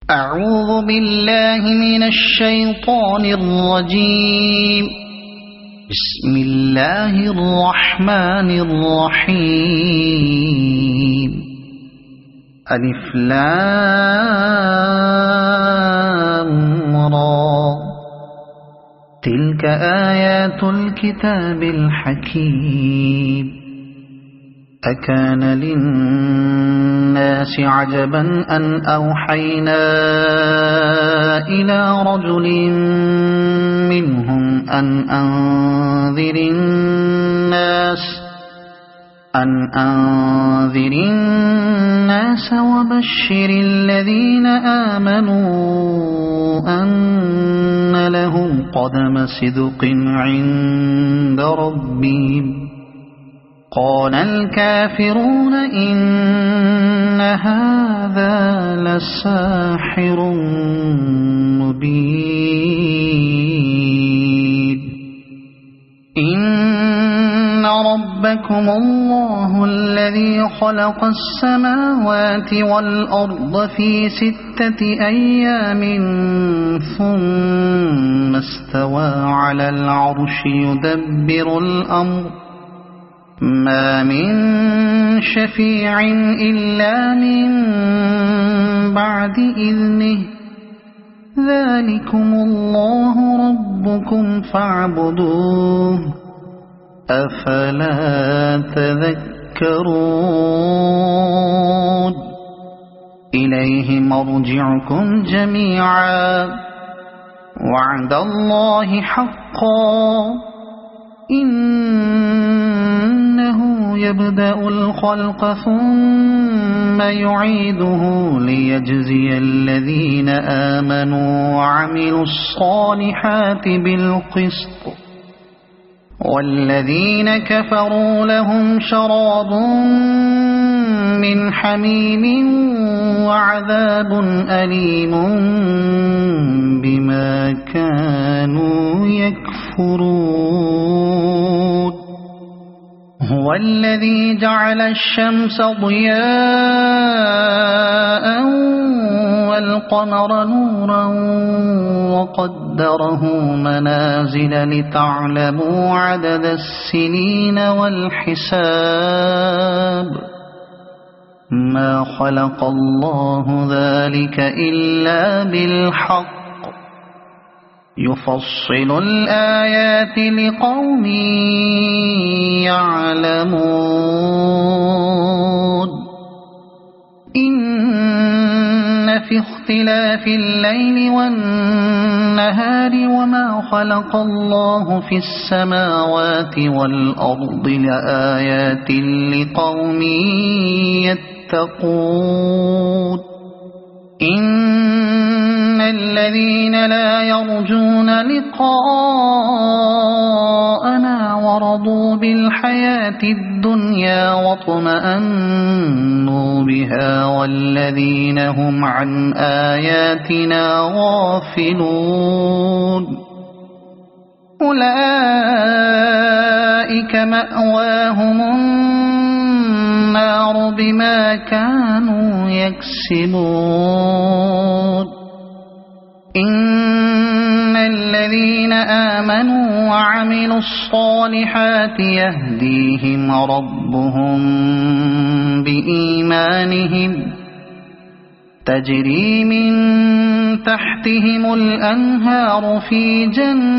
أعوذ بالله من الشيطان الرجيم. بسم الله الرحمن الرحيم. ألف لام را. تلك آيات الكتاب الحكيم. أكان للناس عجبا أن أوحينا إلى رجل منهم أن أنذر الناس وبشر الذين آمنوا أن لهم قدم صدق عند ربهم. قال الكافرون إن هذا لساحر مبين. إن ربكم الله الذي خلق السماوات والأرض في 6 أيام ثم استوى على العرش يدبر الأمر ما من شفيع إلا من بعد إذنه. ذلكم الله ربكم فاعبدوه أفلا تذكرون. إليه مرجعكم جميعا وعد الله حقا. إنه يبدأ الخلق ثم يعيده ليجزي الذين آمنوا وعملوا الصالحات بالقسط والذين كفروا لهم شراب من حميم وعذاب أليم بما كانوا يكفرون. هو الذي جعل الشمس ضياء والقمر نورا وقدره منازل لتعلموا عدد السنين والحساب. ما خلق الله ذلك إلا بالحق يفصل الآيات لقوم يعلمون. إن في اختلاف الليل والنهار وما خلق الله في السماوات والأرض لآيات لقوم يتقون. إن الذين لا يرجون لقاءنا ورضوا بالحياة الدنيا واطمأنوا بها والذين هم عن آياتنا غافلون أولئك مأواهم النار بما كانوا يكسبون. إن الذين آمنوا وعملوا الصالحات يهديهم ربهم بإيمانهم تجري من تحتهم الأنهار في جنات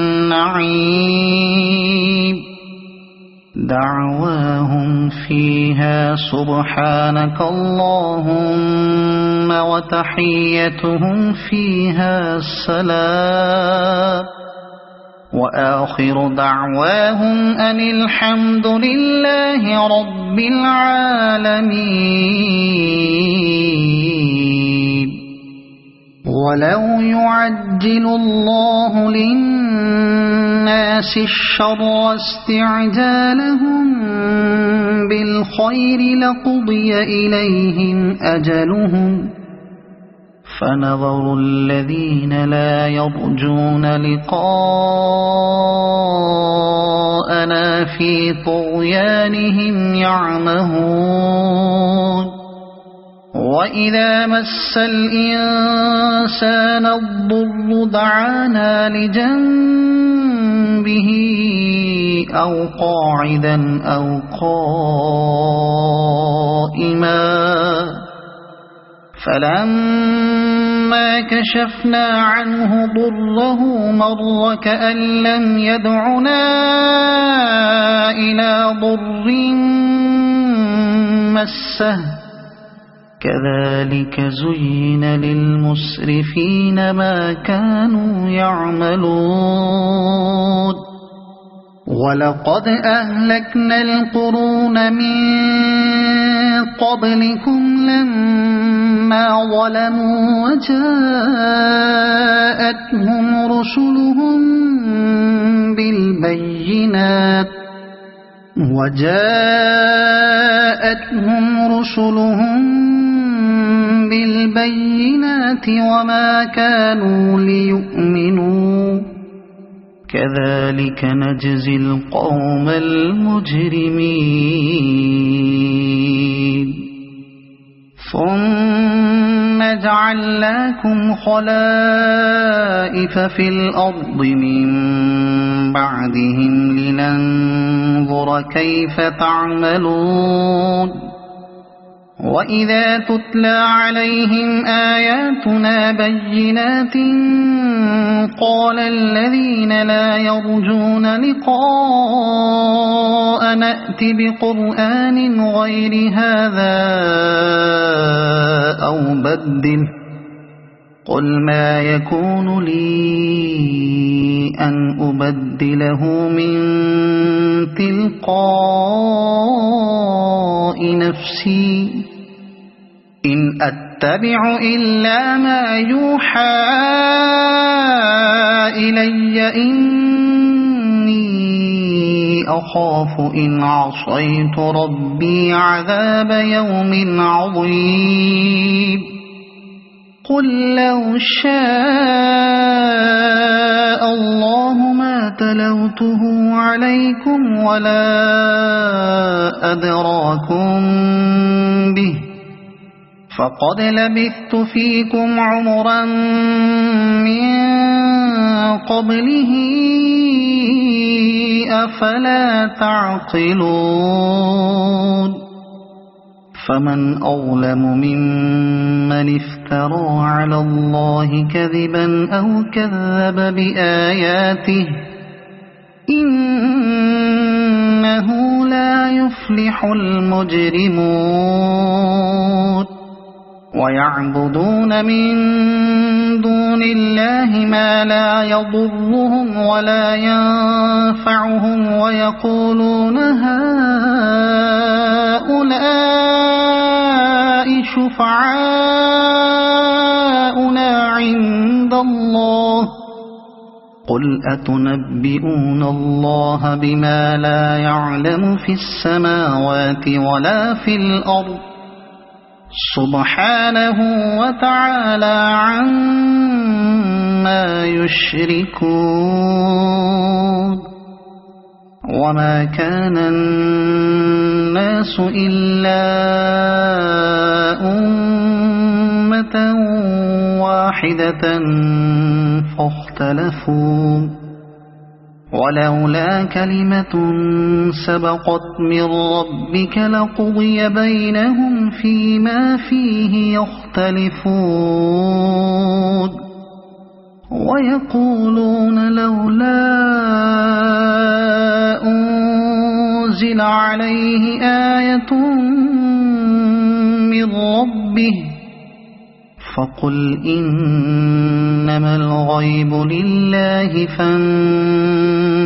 النعيم. دعواهم فيها سبحانك اللهم وتحيتهم فيها سلام وآخر دعواهم أن الحمد لله رب العالمين. ولو يعجل الله للناس الشر استعجالهم بالخير لقضي إليهم أجلهم فنظر الذين لا يرجون لقاءنا في طغيانهم يعمهون وإذا مس الإنسان الضر دعانا لجنبه أو قاعدا أو قائما فلما كشفنا عنه ضره مر كأن لم يدعنا إلى ضر مسه كذلك زين للمسرفين ما كانوا يعملون ولقد أهلكنا القرون من قبلكم لما ظلموا وجاءتهم رسلهم بالبينات وما كانوا ليؤمنوا كذلك نجزي القوم المجرمين ثم جعلناكم خلائف في الأرض من بعدهم لننظر كيف تعملون وإذا تتلى عليهم آياتنا بينات قال الذين لا يرجون لقاء نأت بقرآن غير هذا أو بدل قل ما يكون لي أن أبدله من تلقاء نفسي إن أتبع إلا ما يوحى إلي إني أخاف إن عصيت ربي عذاب يوم عظيم قل لو شاء الله ما تلوته عليكم ولا أدراكم به فقد لبثت فيكم عمرا من قبله أفلا تعقلون فمن أظلم ممن افترى على الله كذبا أو كذب بآياته إنه لا يفلح المجرمون ويعبدون من دون الله ما لا يضرهم ولا ينفعهم ويقولون هؤلاء شفعاؤنا عند الله قل أتنبئون الله بما لا يعلم في السماوات ولا في الأرض سبحانه وتعالى عما يشركون وما كان الناس إلا أمة واحدة فاختلفوا ولولا كلمة سبقت من ربك لقضي بينهم فيما فيه يختلفون ويقولون لولا أنزل عليه آية من ربه فقل إنما الغيب لله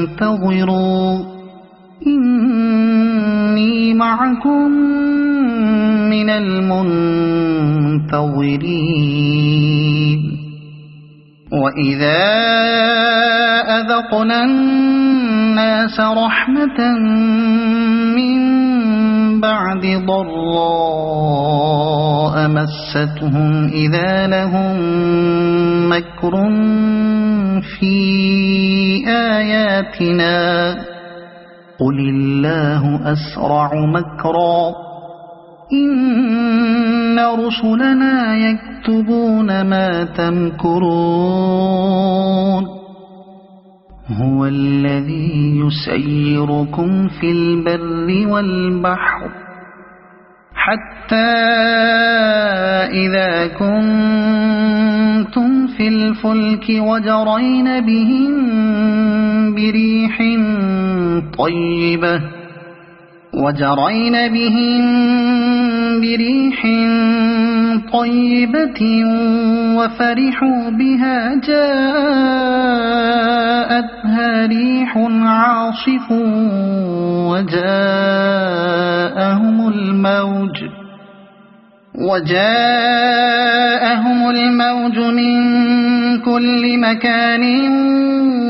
فانتظروا إني معكم من المنتظرين وإذا أذقنا الناس رحمة من بعد ضراء مستهم إذا لهم مكر في آياتنا قل الله أسرع مكرا إن رسلنا يكتبون ما تمكرون هو الذي يسيركم في البر والبحر حتى إذا كنتم في الفلك وجرين بهم بريح طيبة وفرحوا بها جاءتها ريح عاصف وجاءهم الموج من كل مكان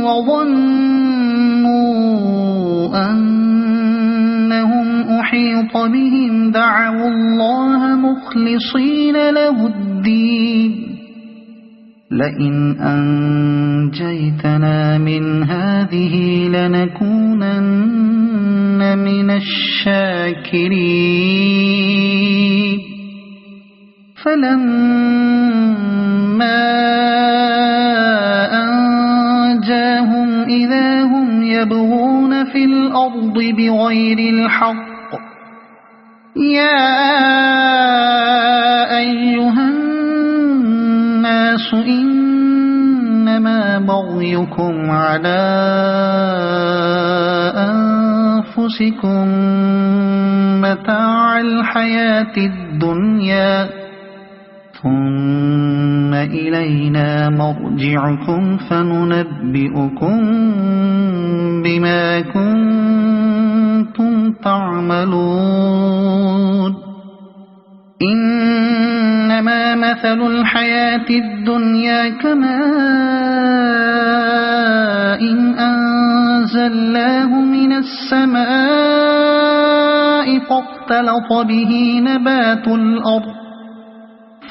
وظنوا أنهم أحيط بهم دعوا الله مخلصين له الدين لئن أنجيتنا من هذه لنكونن من الشاكرين فلما أنجاهم إذا هم يبغون في الأرض بغير الحق يا أيها الناس إنما بغيكم على أنفسكم متاع الحياة الدنيا ثم إلينا مرجعكم فننبئكم بما كنتم تعملون إنما مثل الحياة الدنيا كماء أنزلناه من السماء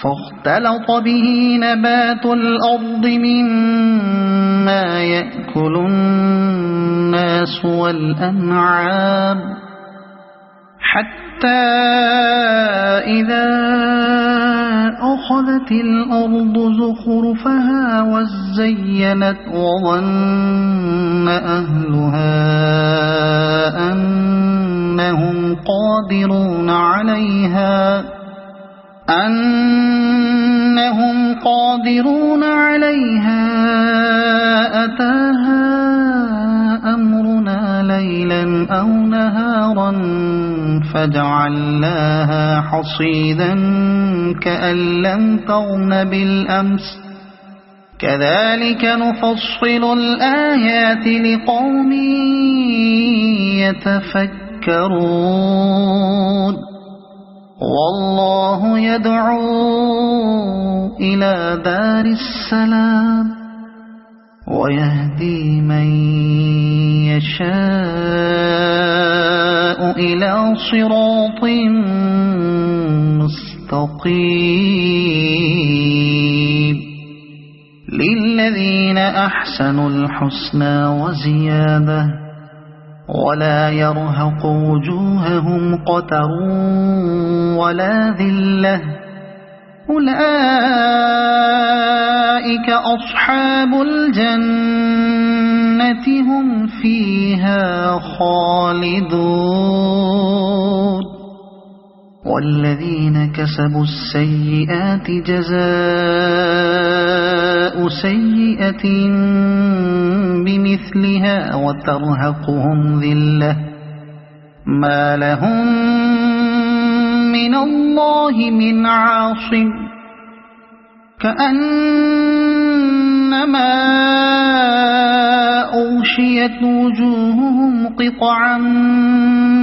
فاختلط به نبات الأرض مما يأكل الناس والأنعام حتى إذا أخذت الأرض زخرفها وزينت وظن أهلها أنهم قادرون عليها أتاها أمرنا ليلا أو نهارا فجعلناها حصيدا كأن لم تغن بالأمس كذلك نفصل الآيات لقوم يتفكرون والله يدعو إلى دار السلام ويهدي من يشاء إلى صراط مستقيم للذين أحسنوا الحسنى وزيادة ولا يرهق وجوههم قتر ولا ذلة أولئك أصحاب الجنة هم فيها خالدون والذين كسبوا السيئات جزاء سيئة بمثلها وترهقهم ذلة ما لهم من الله من عاصم كأنما أغشيت وجوههم قطعا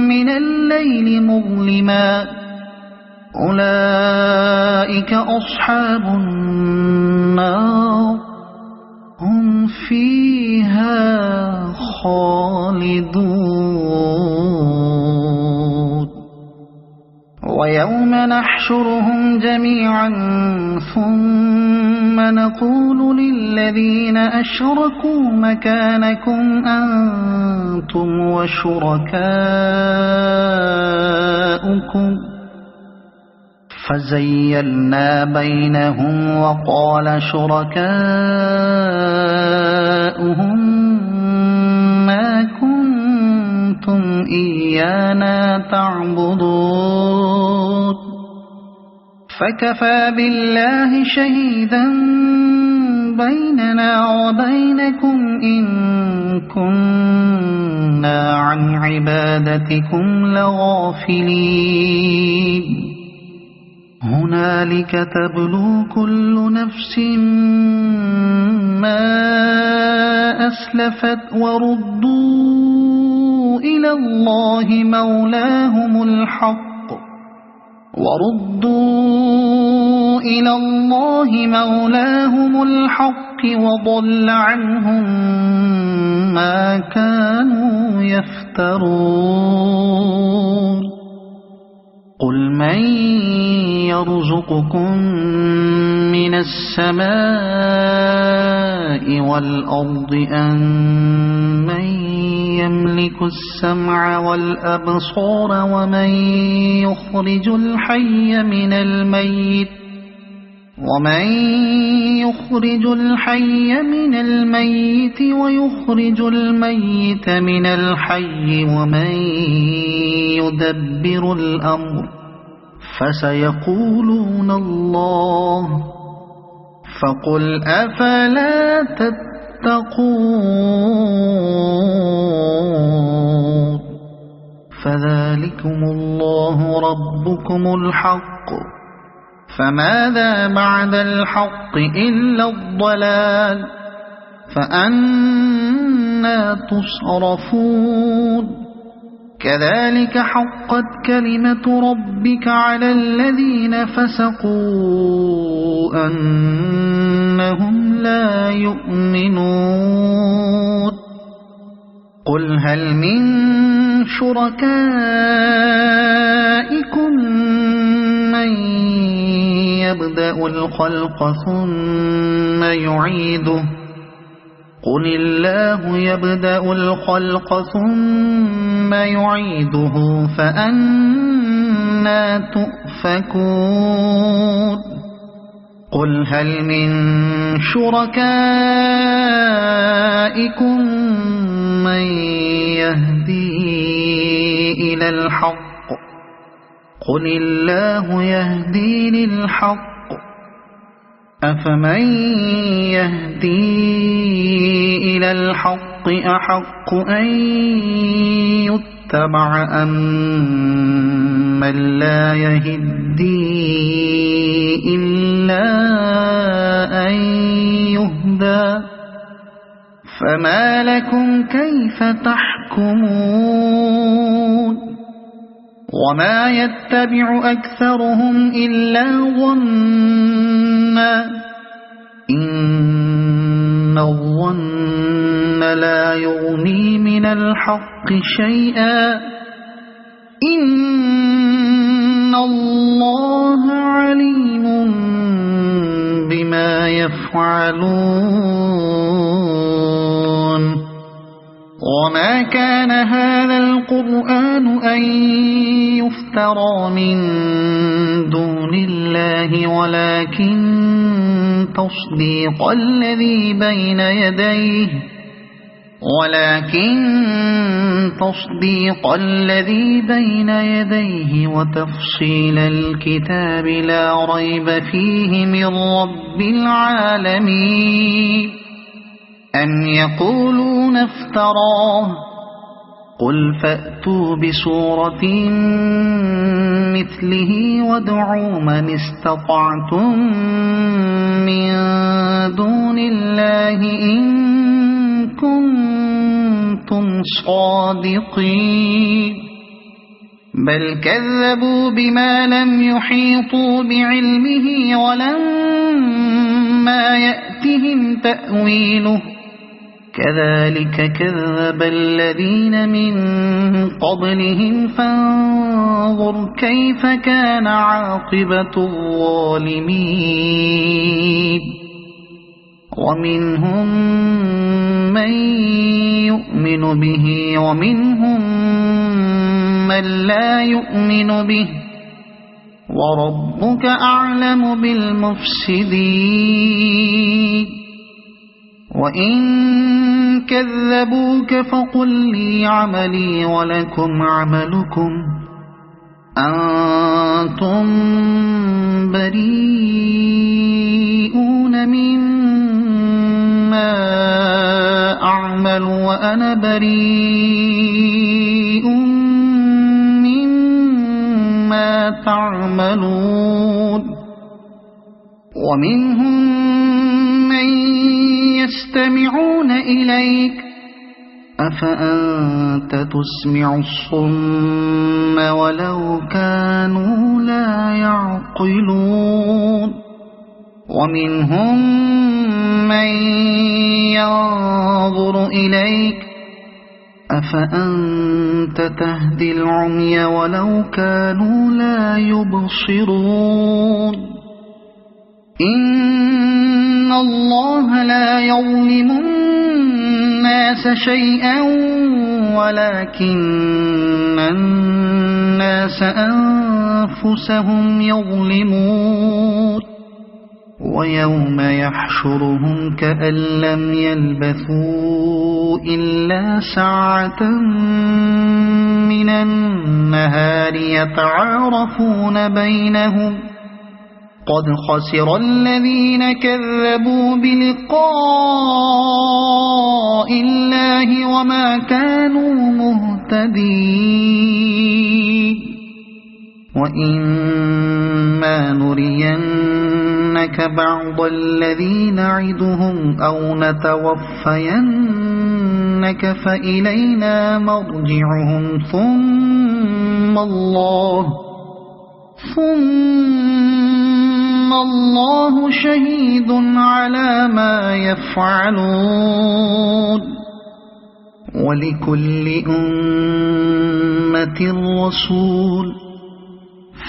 من الليل مظلما أولئك أصحاب النار هم فيها خالدون ويوم نحشرهم جميعا ثم نقول للذين أشركوا مكانكم أنتم وشركاؤكم فزيلنا بينهم وقال شركاؤهم ما كنتم إيانا تعبدون فكفى بالله شهيدا بيننا وبينكم إن كنا عن عبادتكم لغافلين هنالك تبلو كل نفس ما أسلفت وردوا إلى الله مولاهم الحق وضل عنهم ما كانوا يفترون قل من يرزقكم من السماء والأرض أم من يملك السمع والأبصار ومن يخرج الحي من الميت ويخرج الميت من الحي ومن يدبر الأمر فسيقولون الله فقل أفلا تتقون فذلكم الله ربكم الحق فماذا بعد الحق إلا الضلال فأنى تصرفون كذلك حقت كلمة ربك على الذين فسقوا أنهم لا يؤمنون قل هل من شركائكم من يبدأ الخلق ثم يعيده قل الله يبدأ الخلق ثم يعيده فأنى تؤفكون قل هل من شركائكم من يهدي إلى الحق قل الله يهدي للحق أفمن يهدي إلى الحق أحق أن يتبع أم من لا يهدي إلا أن يهدى فما لكم كيف تحكمون وما يتبع أكثرهم إلا ظنا إن الظن لا يغني من الحق شيئا إن الله عليم بما يفعلون وما كان هذا القرآن أن يفترى من دون الله ولكن تصديق الذي بين يديه وتفصيل الكتاب لا ريب فيه من رب العالمين أم يقولون افتراه قل فأتوا بسورة مثله وادعوا من استطعتم من دون الله إن كنتم صادقين بل كذبوا بما لم يحيطوا بعلمه ولما يأتهم تأويله كذلك كذب الذين من قبلهم فانظر كيف كان عاقبة الظالمين ومنهم من يؤمن به ومنهم من لا يؤمن به وربك أعلم بالمفسدين وإن كذبوك فقل لي عملي ولكم عملكم أنتم بريئون مما أعمل وأنا بريء مما تعملون ومنهم من يستمعون إليك أفأنت تسمع الصم ولو كانوا لا يعقلون ومنهم من ينظر إليك أفأنت تهدي العمي ولو كانوا لا يبصرون إن الله لا يظلم الناس شيئا ولكن الناس أنفسهم يظلمون ويوم يحشرهم كأن لم يلبثوا إلا ساعة من النهار يتعارفون بينهم قد خسر الذين كذبوا بلقاء الله وما كانوا مهتدين وإما نرينك بعض الذي نعدهم أو نتوفينك فإلينا مرجعهم ثم الله شهيد على ما يفعلون ولكل أمة رسول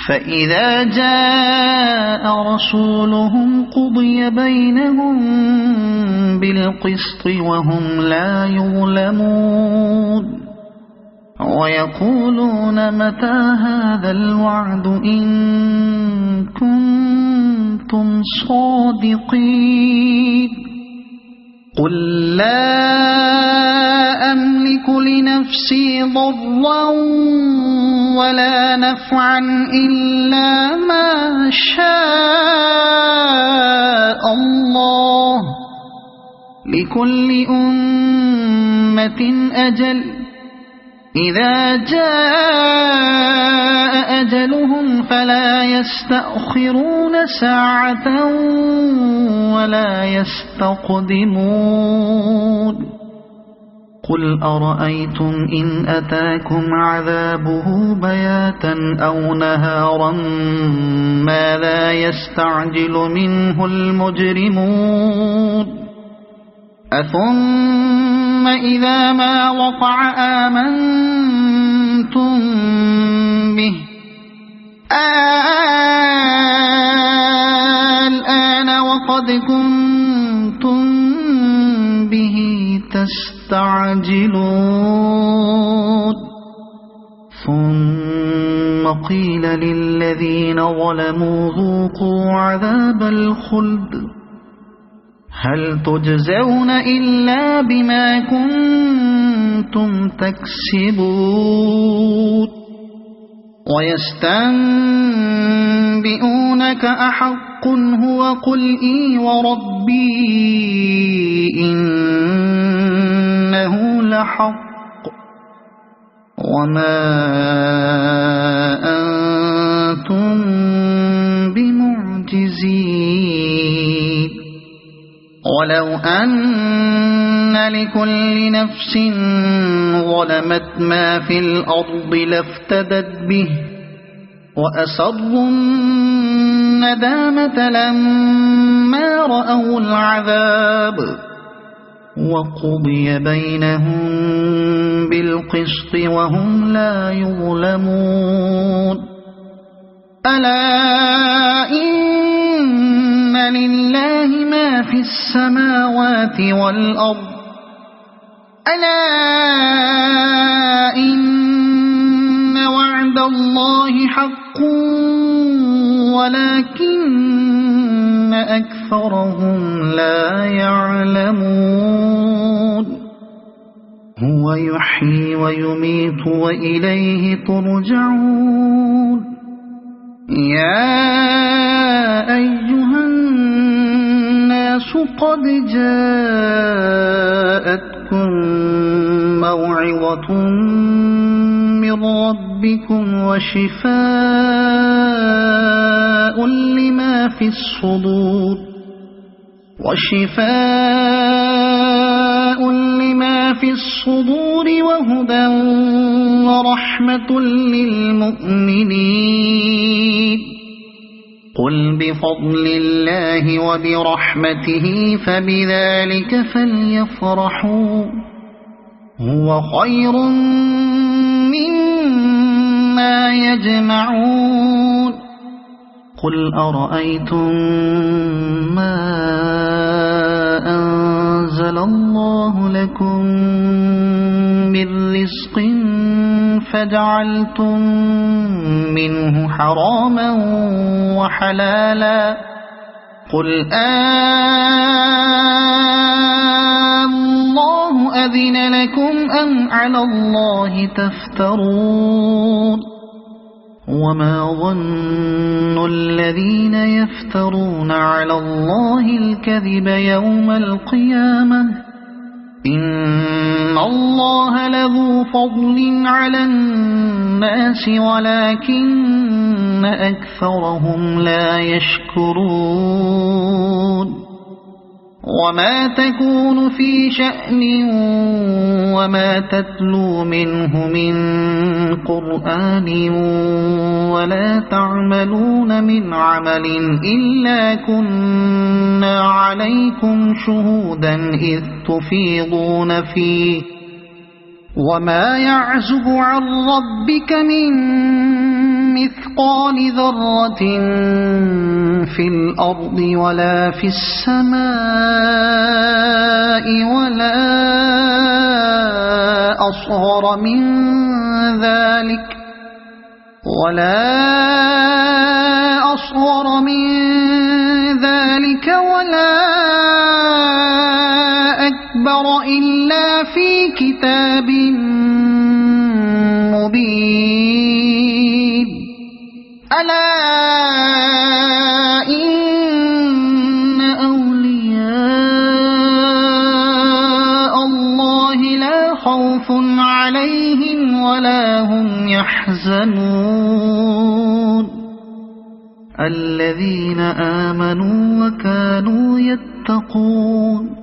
فإذا جاء رسولهم قضي بينهم بالقسط وهم لا يظلمون ويقولون متى هذا الوعد إن كنتم صادقين قل لا أملك لنفسي ضرا ولا نفعا إلا ما شاء الله لكل أمة أجل إذا جاء أجلهم فلا يستأخرون ساعة ولا يستقدمون قل أرأيتم إن أتاكم عذابه بياتا أو نهارا ماذا يستعجل منه المجرمون أثم إذا ما وقع آمنتم به الآن وقد كنتم به تستعجلون ثم قيل للذين ظلموا ذوقوا عذاب الخلد هل تجزون إلا بما كنتم تكسبون ويستنبئونك أحق هو قل إي وربي إنه لحق وما أنتم بمعجزين ولو أن لكل نفس ظلمت ما في الأرض لافتدت به وأسروا الندامة لما رأوا العذاب وقضي بينهم بالقسط وهم لا يظلمون ألا إن لله ما في السماوات والأرض ألا إن وعد الله حق ولكن أكثرهم لا يعلمون هو يحيي ويميت وإليه ترجعون يا أيها الناس قد جاءتكم موعظة من ربكم وشفاء لما في الصدور وهدى ورحمة للمؤمنين قل بفضل الله وبرحمته فبذلك فليفرحوا هو خير مما يجمعون قل أرأيتم ما أنزل الله لكم من رزق فجعلتم منه حراما وحلالا قل الله أذن لكم أم على الله تفترون وما ظن الذين يفترون على الله الكذب يوم القيامة إن الله لذو فضل على الناس ولكن أكثرهم لا يشكرون وما تكون في شأن وما تتلو منه من قرآن ولا تعملون من عمل إلا كنا عليكم شهودا إذ تفيضون فيه وما يعزب عن ربك من مثقال ذرة في الأرض ولا في السماء ولا أصغر من ذلك ولا أكبر إلا في كتاب مبين ألا إن أولياء الله لا خوف عليهم ولا هم يحزنون الذين آمنوا وكانوا يتقون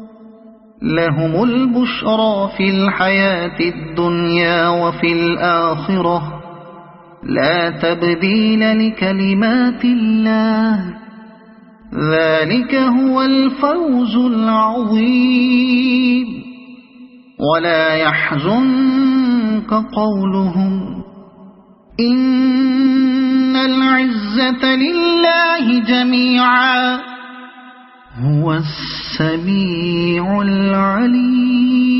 لهم البشرى في الحياة الدنيا وفي الآخرة لا تبديل لكلمات الله ذلك هو الفوز العظيم ولا يحزنك قولهم إن العزة لله جميعا هو السميع العليم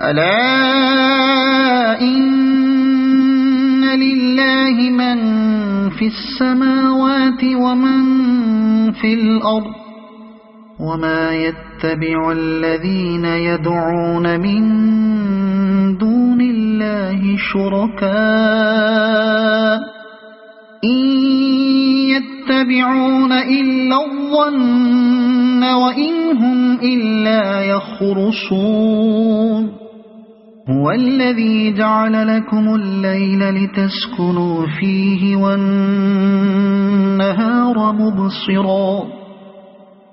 ألا إن لله من في السماوات ومن في الأرض وما يتبع الذين يدعون من دون الله شركاء إن يتبعون إلا الظن وإن هم إلا يخرصون هو الذي جعل لكم الليل لتسكنوا فيه والنهار مبصرا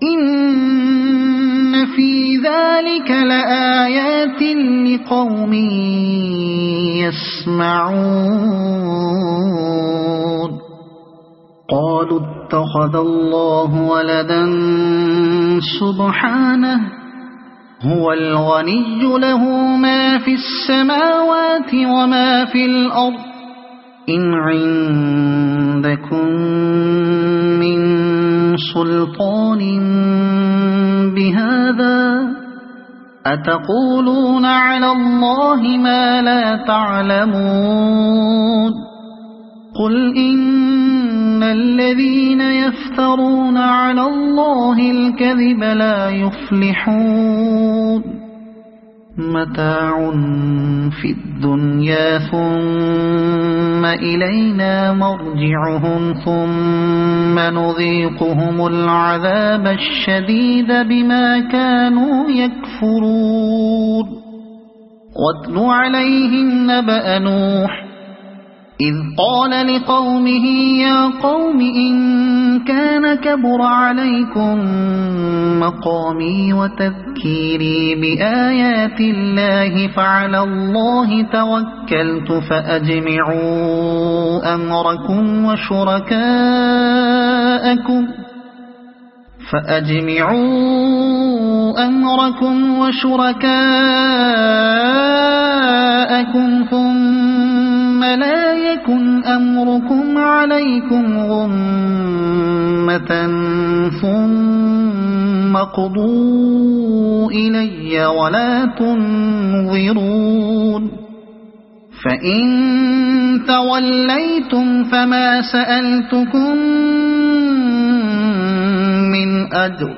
إن في ذلك لآيات لقوم يسمعون قالوا اتخذ الله ولدا سبحانه هو الغني له ما في السماوات وما في الأرض إن عندكم من سلطان بهذا أتقولون على الله ما لا تعلمون قل إن إن الذين يفترون على الله الكذب لا يفلحون متاع في الدنيا ثم إلينا مرجعهم ثم نذيقهم العذاب الشديد بما كانوا يكفرون واتل عليهم نبأ نوح إذ قال لقومه يا قوم إن كان كبر عليكم مقامي وتذكيري بآيات الله فعلى الله توكلت فأجمعوا أمركم وشركاءكم ثم لا يكن أمركم عليكم غمة ثم قضوا إلي ولا تنظرون فإن توليتم فما سألتكم من أجر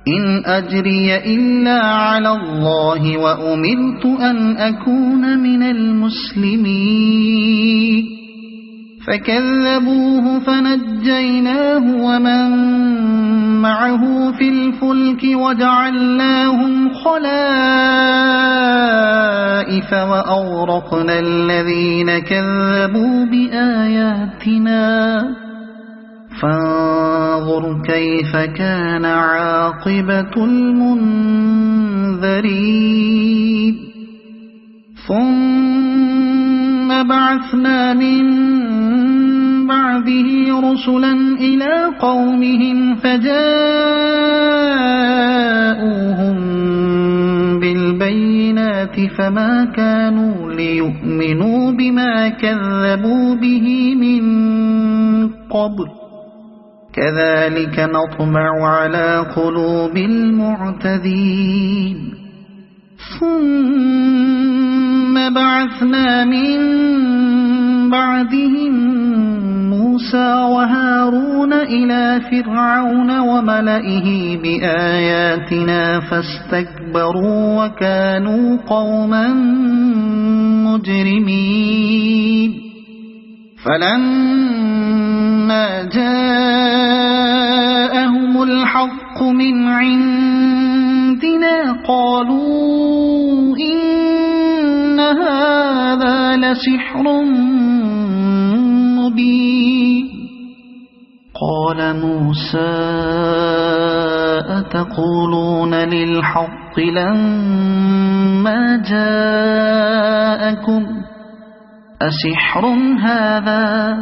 إن أجري إلا على الله وأمرت أن أكون من المسلمين فكذبوه فنجيناه ومن معه في الفلك وجعلناهم خلائف وأغرقنا الذين كذبوا بآياتنا فانظر كيف كان عاقبة المنذرين ثم بعثنا من بعده رسلا إلى قومهم فجاءوهم بالبينات فما كانوا ليؤمنوا بما كذبوا به من قبل كذلك نطبع على قلوب المعتدين ثم بعثنا من بعدهم موسى وهارون إلى فرعون وملئه بآياتنا فاستكبروا وكانوا قوما مجرمين فلما جاءهم الحق من عندنا قالوا إن هذا لسحر مبين قال موسى أتقولون للحق لما جاءكم أسحر هذا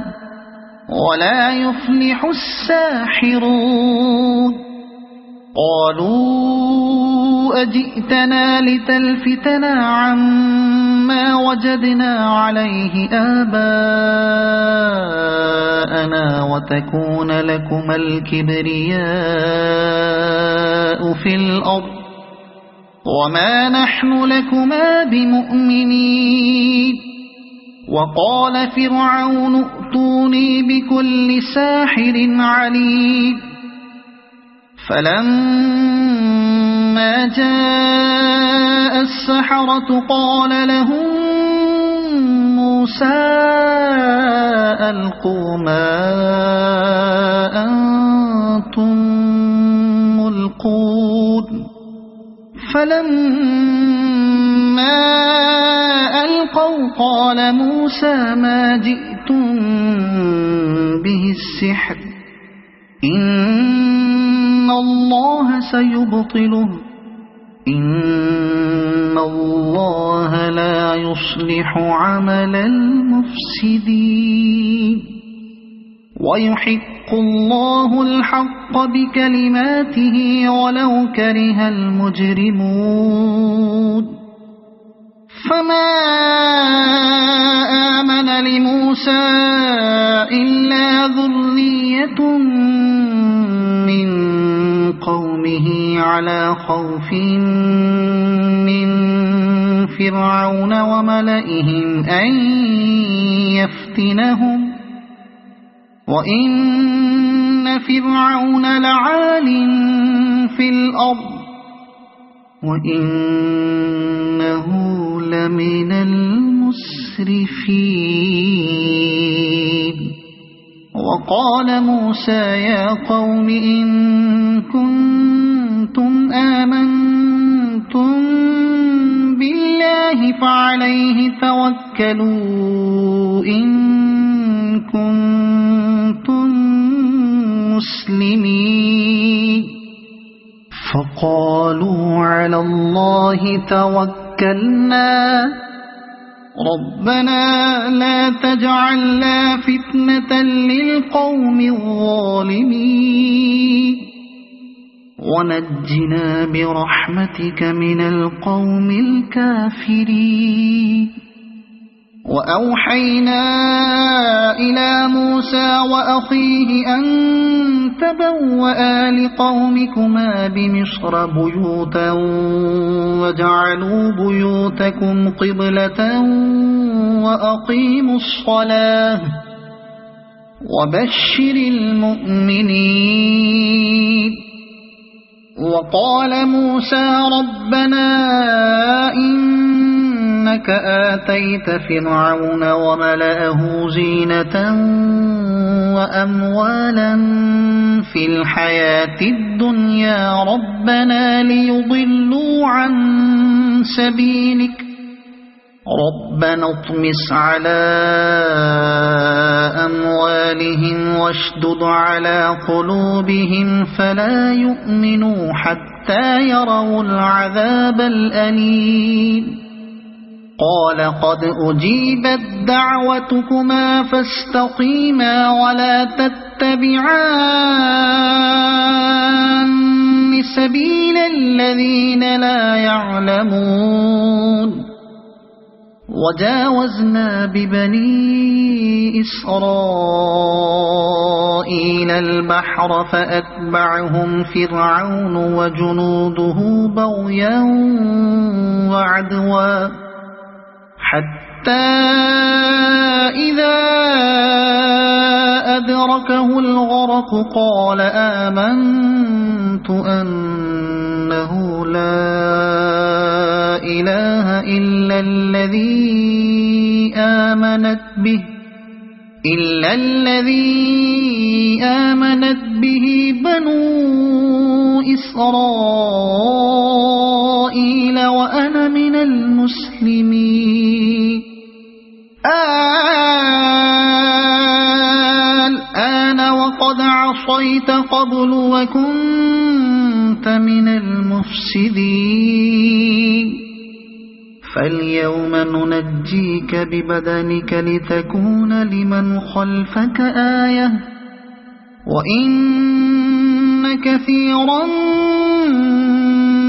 ولا يفلح الساحرون قالوا أجئتنا لتلفتنا عما وجدنا عليه آباءنا وتكون لكما الكبرياء في الأرض وما نحن لكما بمؤمنين وقال فرعون ائتوني بكل ساحر عليم فلما جاء السحرة قال لهم موسى ألقوا ما أنتم ملقون فلما ألقوا قال موسى ما جئتم به السحر إن الله سيبطله إن الله لا يصلح عمل المفسدين ويحق الله الحق بكلماته ولو كره المجرمون فما آمن لموسى إلا ذرية من قومه على خوف من فرعون وملئهم أن يفتنهم وإن فرعون لعال في الأرض وإنه لمن المسرفين وقال موسى يا قوم إن كنتم آمنتم بالله فعليه توكلوا إن كنتم مسلمين فقالوا على الله توكلنا ربنا لا تجعلنا فتنة للقوم الظالمين ونجنا برحمتك من القوم الكافرين وأوحينا إلى موسى وأخيه أن تبوأ لقومكما بمصر بيوتا وجعلوا بيوتكم قبلة وأقيموا الصلاة وبشر المؤمنين وقال موسى ربنا إنك آتيت فرعون وملأه زينة وأموالا في الحياة الدنيا ربنا ليضلوا عن سبيلك ربنا اطمس على أموالهم واشدد على قلوبهم فلا يؤمنوا حتى يروا العذاب الأليم قال قد أجيبت دعوتكما فاستقيما ولا تتبعان سبيل الذين لا يعلمون وجاوزنا ببني إسرائيل البحر فأتبعهم فرعون وجنوده بغيا وعدوا حتى إذا أدركه الغرق قال آمنت أنه لا إله إلا الذي آمنت به بنو إسرائيل وأنا من المسلمين الآن وقد عصيت قبل وكنت من المفسدين فاليوم ننجيك ببدنك لتكون لمن خلفك آية وإن كثيرا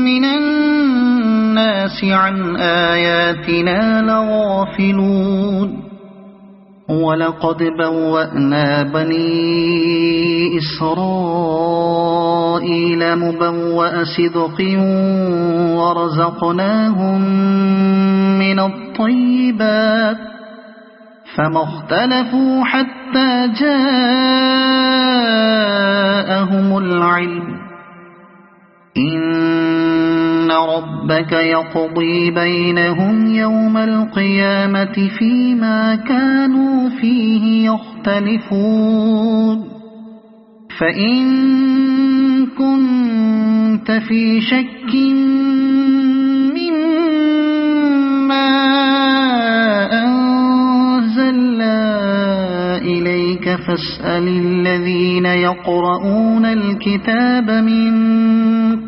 من الناس عن آياتنا لغافلون ولقد بوأنا بني إسرائيل مبوأ صدق ورزقناهم من الطيبات فما اختلفوا حتى جاءهم العلم إن ربك يقضي بينهم يوم القيامة فيما كانوا فيه يختلفون فإن كنت في شك مما أنزلنا إليك فاسأل الذين يقرؤون الكتاب من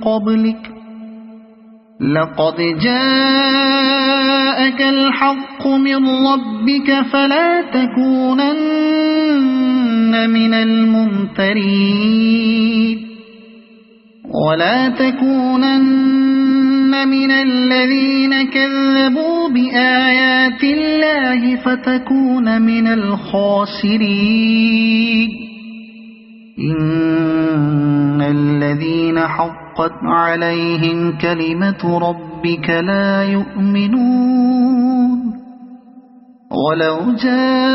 قبلك لقد جاءك الحق من ربك فلا تكونن من الممترين ولا تكونن من الذين كذبوا بآيات الله فتكون من الخاسرين إن الذين حقت عليهم كلمة ربك لا يؤمنون ولو جاءتهم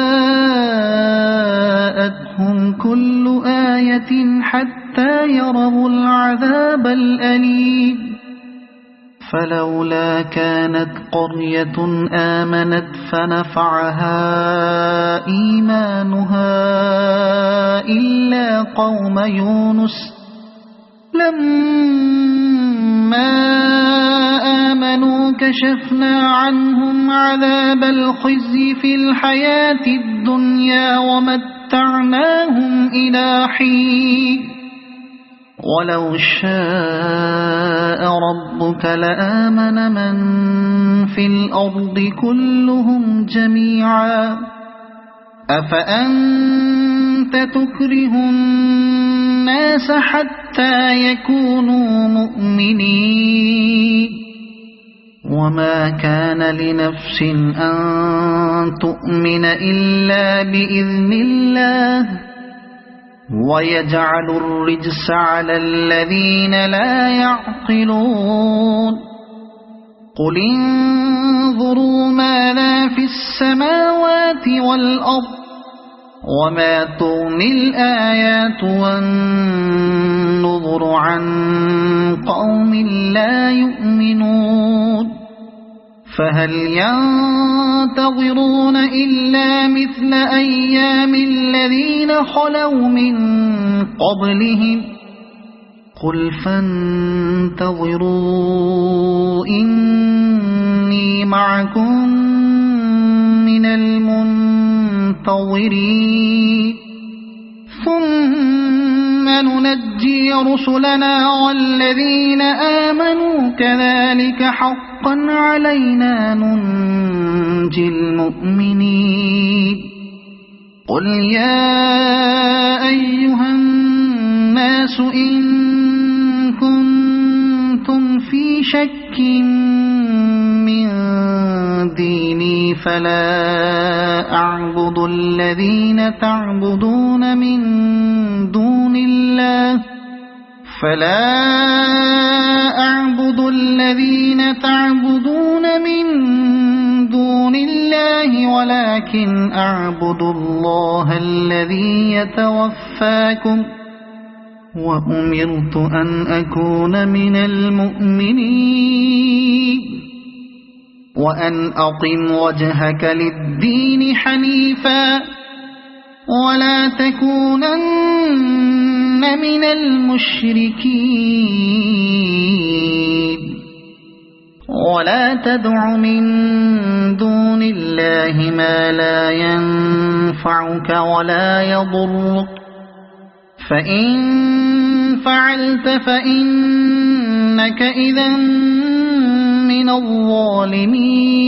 كل آية حتى يروا العذاب الأليم فلولا كانت قرية آمنت فنفعها إيمانها إلا قوم يونس لما آمنوا كشفنا عنهم عذاب الخزي في الحياة الدنيا ومتعناهم إلى حين ولو شاء ربك لآمن من في الأرض كلهم جميعا أفأنت تكره الناس حتى يكونوا مؤمنين وما كان لنفس أن تؤمن إلا بإذن الله ويجعل الرجس على الذين لا يعقلون قل انظروا ماذا في السماوات والأرض وما تغني الآيات والنذر عن قوم لا يؤمنون فهل ينتظرون إلا مثل أيام الذين خلوا من قبلهم قل فانتظروا إني معكم من المنتظرين ثم ننجي رسلنا والذين آمنوا كذلك حقا علينا ننجي المؤمنين قل يا أيها الناس إن كنتم في شك من ديني فلا أعبد الذين تعبدون من دون الله ولكن أعبد الله الذي يتوفاكم وأمرت أن أكون من المؤمنين وأن أقم وجهك للدين حنيفا ولا تكونن من المشركين ولا تدع من دون الله ما لا ينفعك ولا يضرك فإن فعلت فإنك إذا من الظالمين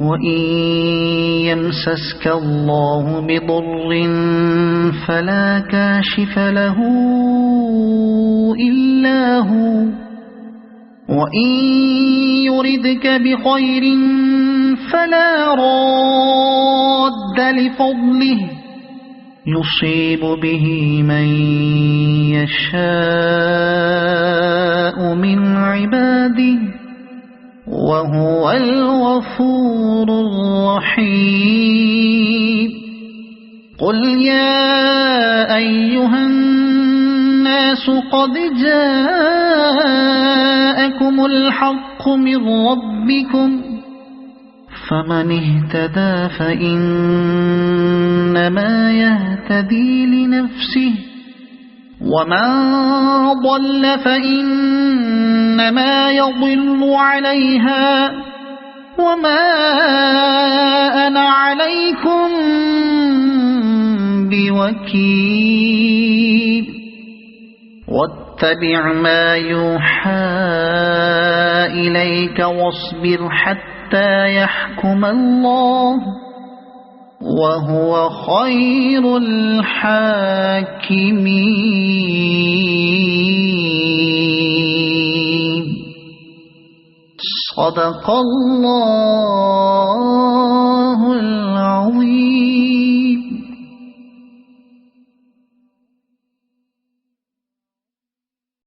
وإن يمسسك الله بضر فلا كاشف له إلا هو وإن يردك بخير فلا راد لفضله يصيب به من يشاء من عباده وهو الغفور الرحيم قل يا أيها الناس قد جاءكم الحق من ربكم فمن اهتدى فإنما يهتدي لنفسه ومن ضل فإنما يضل عليها وما أنا عليكم بوكيل واتبع ما يوحى إليك واصبر حتى يحكم الله وهو خير الحاكمين صدق الله العظيم.